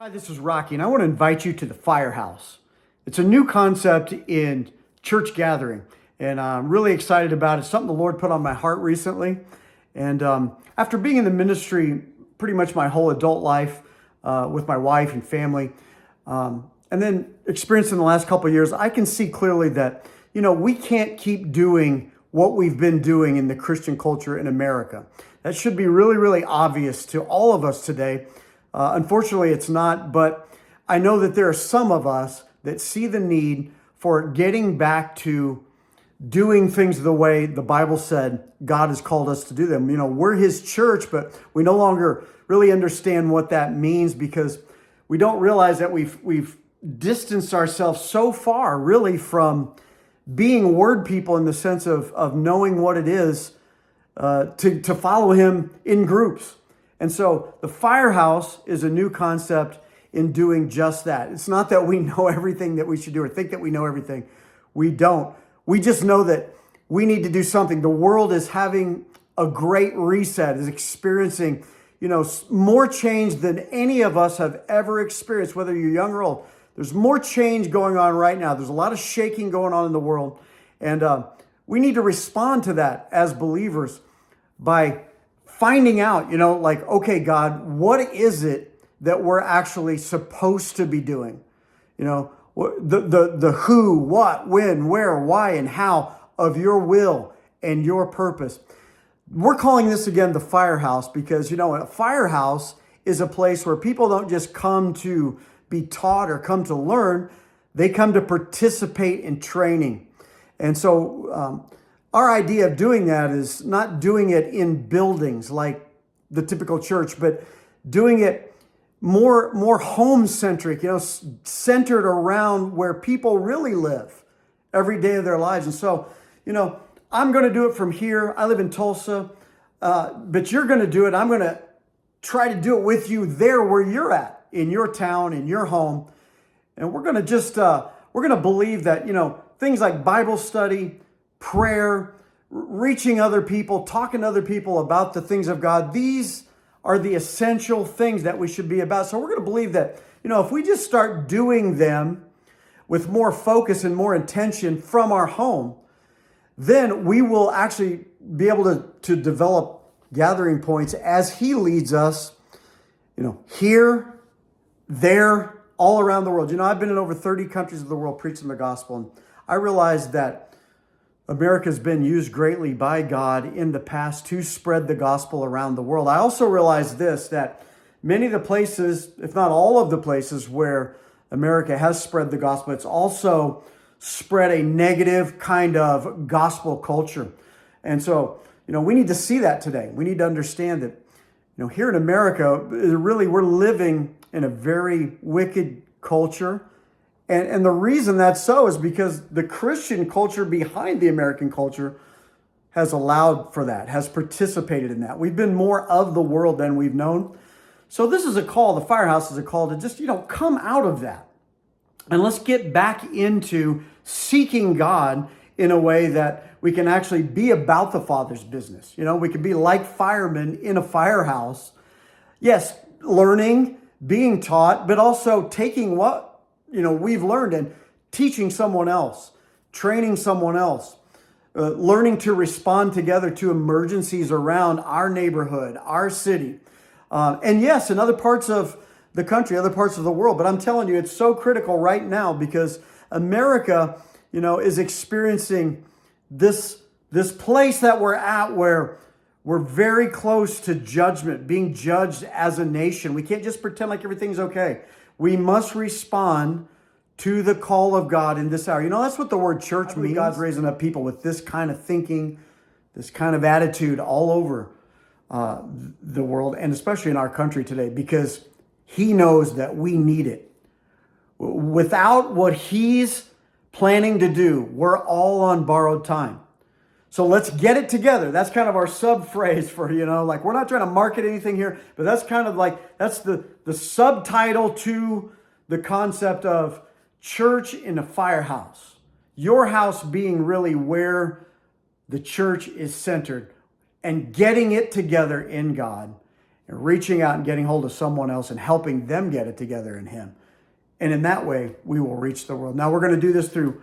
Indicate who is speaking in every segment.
Speaker 1: Hi, this is Rocky, and I want to invite you to the Firehouse. It's a new concept in church gathering, and I'm really excited about it. It's something the Lord put on my heart recently. And after being in the ministry pretty much my whole adult life with my wife and family, and then experiencing the last couple of years, I can see clearly that, we can't keep doing what we've been doing in the Christian culture in America. That should be really, really obvious to all of us today. Unfortunately, it's not, but I know that there are some of us that see the need for getting back to doing things the way the Bible said God has called us to do them. We're His church, but we no longer really understand what that means because we don't realize that we've distanced ourselves so far really from being word people in the sense of knowing what it is to follow Him in groups. And so the Firehouse is a new concept in doing just that. It's not that we know everything that we should do or think that we know everything. We don't. We just know that we need to do something. The world is having a great reset, is experiencing, more change than any of us have ever experienced, whether you're young or old. There's more change going on right now. There's a lot of shaking going on in the world. And we need to respond to that as believers by finding out, okay, God, what is it that we're actually supposed to be doing? The who, what, when, where, why, and how of your will and your purpose. We're calling this again the Firehouse because, a firehouse is a place where people don't just come to be taught or come to learn. They come to participate in training. And so our idea of doing that is not doing it in buildings like the typical church, but doing it more home-centric, centered around where people really live every day of their lives. And so, I'm going to do it from here. I live in Tulsa, but you're going to do it. I'm going to try to do it with you there where you're at, in your town, in your home. And we're going to we're going to believe that, things like Bible study, prayer, reaching other people, talking to other people about the things of God. These are the essential things that we should be about. So we're going to believe that, if we just start doing them with more focus and more intention from our home, then we will actually be able to develop gathering points as He leads us, here, there, all around the world. I've been in over 30 countries of the world preaching the gospel, and I realized that America's been used greatly by God in the past to spread the gospel around the world. I also realized this, that many of the places, if not all of the places where America has spread the gospel, it's also spread a negative kind of gospel culture. And so, we need to see that today. We need to understand that, here in America, really we're living in a very wicked culture. And the reason that's so is because the Christian culture behind the American culture has allowed for that, has participated in that. We've been more of the world than we've known. So this is a call, the Firehouse is a call to just, come out of that. And let's get back into seeking God in a way that we can actually be about the Father's business. We can be like firemen in a firehouse. Yes, learning, being taught, but also taking what we've learned and teaching someone else, training someone else, learning to respond together to emergencies around our neighborhood, our city. And yes, in other parts of the country, other parts of the world. But I'm telling you, it's so critical right now because America, is experiencing this place that we're at where we're very close to judgment, being judged as a nation. We can't just pretend like everything's okay. We must respond to the call of God in this hour. That's what the word church means. God's raising up people with this kind of thinking, this kind of attitude all over the world, and especially in our country today, because He knows that we need it. Without what He's planning to do, we're all on borrowed time. So let's get it together. That's kind of our sub phrase for, we're not trying to market anything here, but that's kind of that's the subtitle to the concept of church in a firehouse. Your house being really where the church is centered and getting it together in God and reaching out and getting hold of someone else and helping them get it together in Him. And in that way, we will reach the world. Now, we're going to do this through,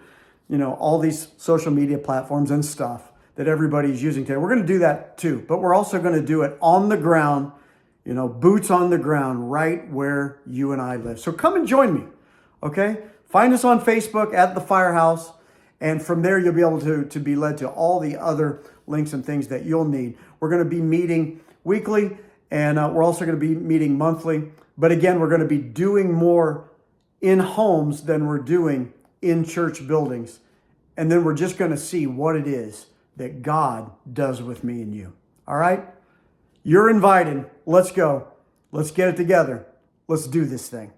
Speaker 1: all these social media platforms and stuff that everybody's using today. We're going to do that too, but we're also going to do it on the ground, boots on the ground, right where you and I live. So come and join me, okay? Find us on Facebook at the Firehouse, and from there you'll be able to be led to all the other links and things that you'll need. We're going to be meeting weekly, and we're also going to be meeting monthly. But again, we're going to be doing more in homes than we're doing in church buildings. And then we're just going to see what it is that God does with me and you. All right? You're invited. Let's go. Let's get it together. Let's do this thing.